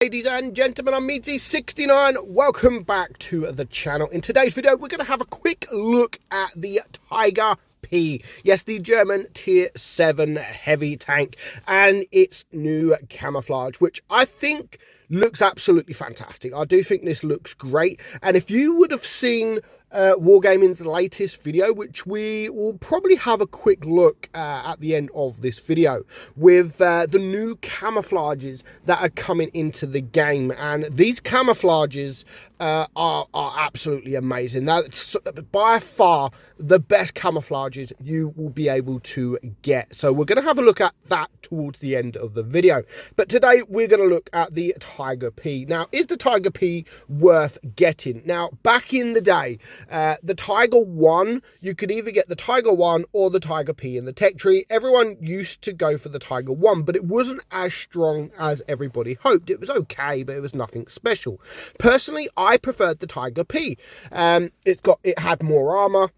Ladies and gentlemen, I'm meadsy69. Welcome back to the channel. In today's video, we're going to have a quick look at the Tiger P. Yes, the German Tier 7 heavy tank and its new camouflage, which I think looks absolutely fantastic. I do think this looks great. And if you would have seen Wargaming's latest video, which we will probably have a quick look at the end of this video, with the new camouflages that are coming into the game, and these camouflages are absolutely amazing. That's by far the best camouflages you will be able to get, so we're going to have a look at that towards the end of the video. But today we're going to look at the Tiger P. Now, is the Tiger P worth getting? Now, back in the day, the Tiger 1, you could either get the Tiger 1 or the Tiger P in the tech tree. Everyone used to go for the Tiger 1, but it wasn't as strong as everybody hoped. It was okay, but it was nothing special. Personally, I preferred the Tiger P. It had more armor.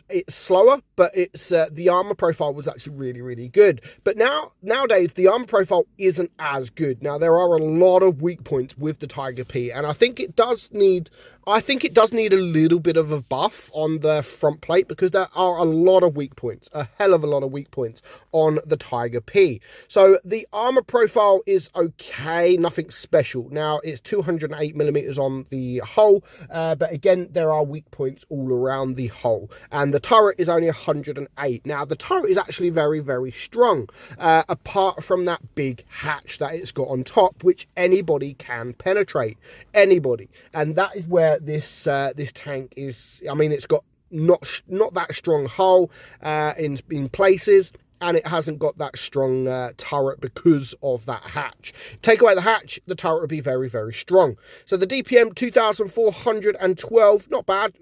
It's slower, but it's the armor profile was actually really good. But nowadays the armor profile isn't as good. Now, there are a lot of weak points with the Tiger P, and I think it does need a little bit of a buff on the front plate, because there are a lot of weak points, a hell of a lot of weak points on the Tiger P. So the armor profile is okay, nothing special. Now, it's 208mm on the hull, but again, there are weak points all around the hull, and the turret is only 108. Now, the turret is actually very strong, apart from that big hatch that it's got on top, which anybody can penetrate, anybody. And that is where this tank is. I mean, it's got not that strong hull in places, and it hasn't got that strong turret because of that hatch. Take away the hatch, the turret would be very strong. So the DPM 2412, not bad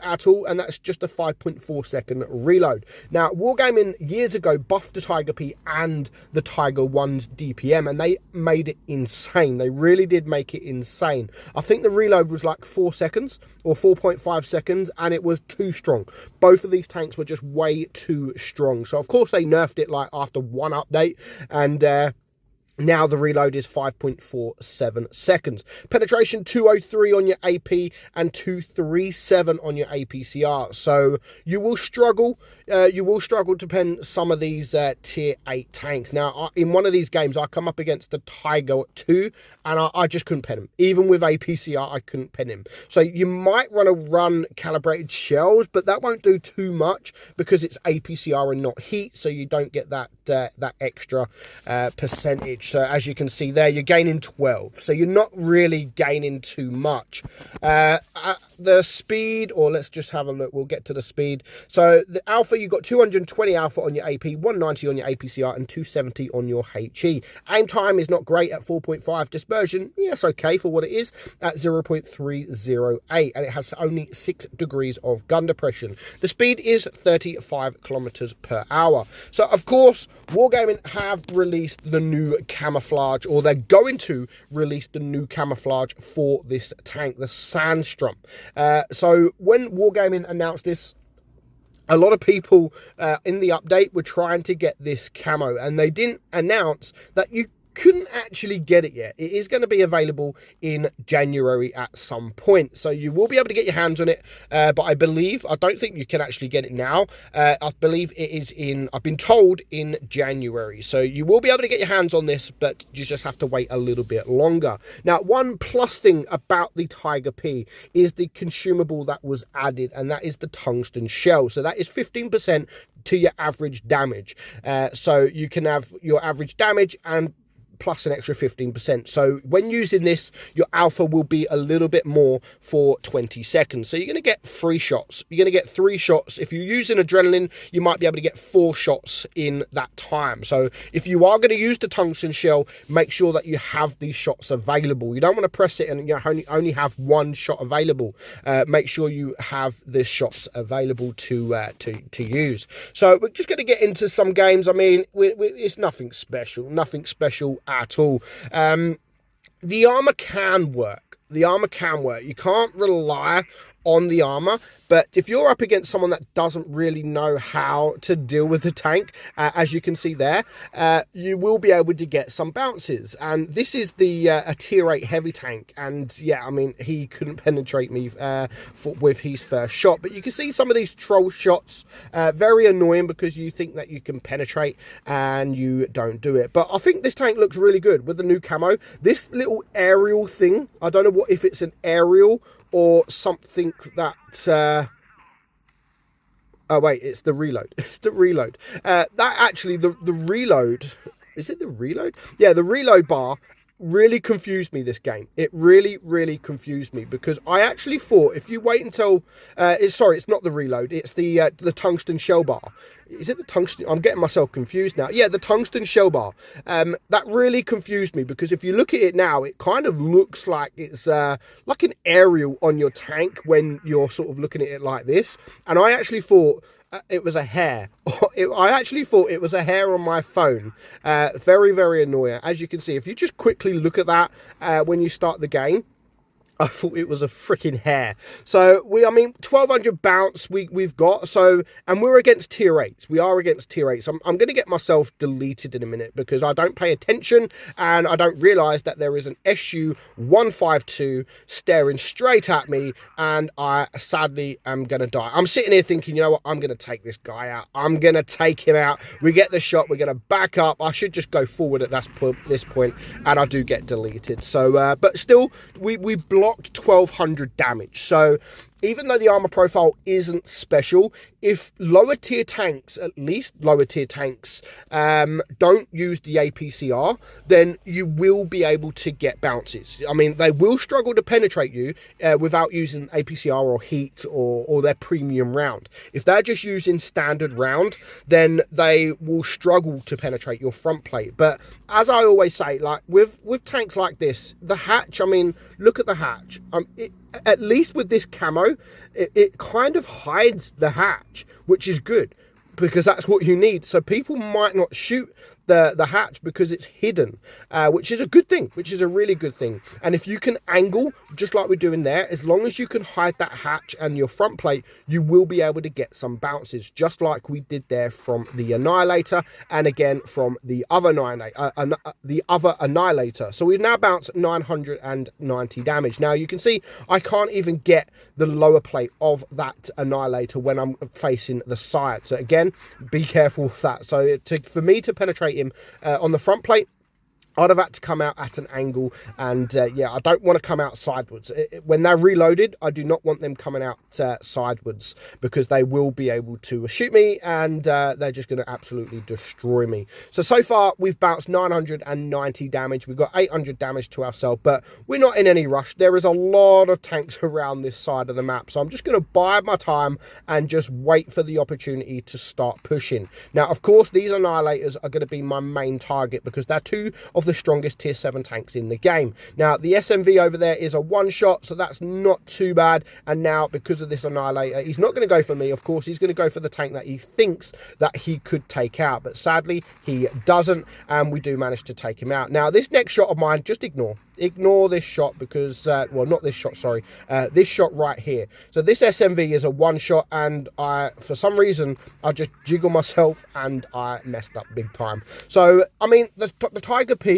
at all, and that's just a 5.4 second reload. Now, Wargaming years ago buffed the Tiger P and the Tiger 1's DPM, and they made it insane. They really did make it insane. I think the reload was like 4 seconds or 4.5 seconds, and it was too strong. Both of these tanks were just way too strong. So of course they nerfed it like after one update, and now the reload is 5.47 seconds. Penetration 203 on your AP and 237 on your APCR. So you will struggle to pen some of these tier 8 tanks. Now, in one of these games, I come up against the Tiger 2, and I just couldn't pen him. Even with APCR, I couldn't pen him. So you might want to run calibrated shells, but that won't do too much because it's APCR and not heat, so you don't get that extra percentage. So as you can see there, you're gaining 12, so you're not really gaining too much. The speed, or let's just have a look, we'll get to the speed. So the alpha, you've got 220 alpha on your AP, 190 on your APCR, and 270 on your HE. Aim time is not great at 4.5. Dispersion, yes, okay for what it is, at 0.308, and it has only 6 degrees of gun depression. The speed is 35 kilometers per hour. So of course, Wargaming have released the new camouflage, or they're going to release the new camouflage for this tank, the Sandsturm. So when Wargaming announced this, a lot of people in the update were trying to get this camo, and they didn't announce that you couldn't actually get it yet. It is going to be available in January at some point, so you will be able to get your hands on it, but I don't think you can actually get it now. I believe it is I've been told in January, so you will be able to get your hands on this, but you just have to wait a little bit longer. Now, one plus thing about the Tiger P is the consumable that was added, and that is the tungsten shell. So that is 15% to your average damage. So you can have your average damage and plus an extra 15%. So when using this, your alpha will be a little bit more for 20 seconds. So you're going to get 3 shots. You're going to get 3 shots. If you're using adrenaline, you might be able to get 4 shots in that time. So if you are going to use the tungsten shell, make sure that you have these shots available. You don't want to press it and you only have 1 shot available. Make sure you have the shots available to use. So we're just going to get into some games. I mean, it's nothing special at all. The armor can work. the armor can work. You can't rely on the armor, but if you're up against someone that doesn't really know how to deal with the tank, as you can see there, you will be able to get some bounces. And this is the a tier 8 heavy tank, and yeah, I mean, he couldn't penetrate me with his first shot, but you can see some of these troll shots, very annoying because you think that you can penetrate and you don't do it. But I think this tank looks really good with the new camo. This little aerial thing, I don't know if it's an aerial or something that oh wait, it's the reload. It's the reload. That actually, the reload, is it the reload? Yeah, the reload bar really confused me this game. It really confused me, because I actually thought if you wait until it's not the reload, it's the tungsten shell bar. Is it the tungsten? I'm getting myself confused now. Yeah, the tungsten shell bar. That really confused me, because if you look at it now, it kind of looks like it's like an aerial on your tank when you're sort of looking at it like this. And I actually thought it was a hair. I actually thought it was a hair on my phone. Very annoying. As you can see, if you just quickly look at that when you start the game, I thought it was a freaking hair. So I mean, 1200 bounce we've got. So, and we're against tier 8s. We are against tier 8s. I'm going to get myself deleted in a minute because I don't pay attention and I don't realize that there is an SU-152 staring straight at me, and I sadly am going to die. I'm sitting here thinking, you know what? I'm going to take this guy out. I'm going to take him out. We get the shot. We're going to back up. I should just go forward at this point, and I do get deleted. So, but still, we blocked 1200 damage. So even though the armor profile isn't special, if lower tier tanks, at least lower tier tanks, don't use the APCR, then you will be able to get bounces. I mean, they will struggle to penetrate you without using APCR or heat or their premium round. If they're just using standard round, then they will struggle to penetrate your front plate. But as I always say, like with tanks like this, the hatch, I mean, look at the hatch. At least with this camo, it kind of hides the hatch, which is good, because that's what you need. So people might not shoot the hatch because it's hidden, which is a good thing, which is a really good thing. And if you can angle just like we're doing there, as long as you can hide that hatch and your front plate, you will be able to get some bounces, just like we did there from the Annihilator, and again from the other Annihilator. So we've now bounced 990 damage. Now you can see I can't even get the lower plate of that Annihilator when I'm facing the side. So again, be careful with that. So for me to penetrate him on the front plate, I'd have had to come out at an angle, and yeah, I don't want to come out sideways. When they're reloaded, I do not want them coming out sideways, because they will be able to shoot me, and they're just going to absolutely destroy me. So far, we've bounced 990 damage. We've got 800 damage to ourselves, but we're not in any rush. There is a lot of tanks around this side of the map, so I'm just going to bide my time and just wait for the opportunity to start pushing. Now, of course, these Annihilators are going to be my main target, because they're two of the strongest tier 7 tanks in the game. Now, the SMV over there is a one-shot, so that's not too bad. And now, because of this Annihilator, he's not going to go for me. Of course, he's going to go for the tank that he thinks that he could take out, but sadly, he doesn't, and we do manage to take him out. Now, this next shot of mine, just ignore this shot, because well, not this shot, sorry, this shot right here. So this SMV is a one shot, and for some reason I just jiggle myself and I messed up big time. So I mean, the Tiger P,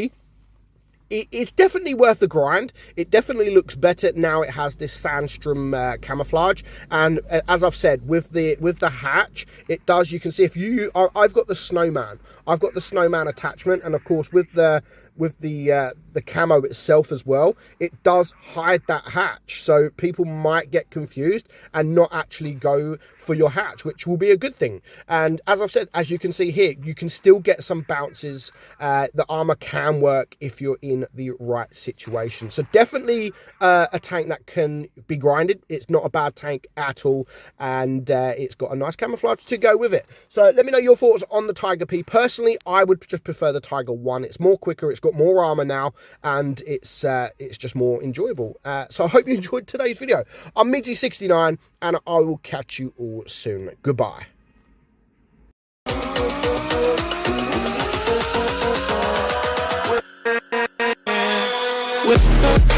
it's definitely worth the grind. It definitely looks better now. It has this Sandsturm camouflage, and as I've said, with the hatch, it does. You can see if I've got the snowman. I've got the snowman attachment, and of course with the camo itself as well, it does hide that hatch, so people might get confused and not actually go for your hatch, which will be a good thing. And as I've said, as you can see here, you can still get some bounces. The armor can work if you're in the right situation. So definitely a tank that can be grinded. It's not a bad tank at all, and it's got a nice camouflage to go with it. So let me know your thoughts on the Tiger P. Personally, I would just prefer the Tiger 1. It's more quicker, it's got more armor now, and it's just more enjoyable. So I hope you enjoyed today's video. I'm meadsy69, and I will catch you all soon. Goodbye. With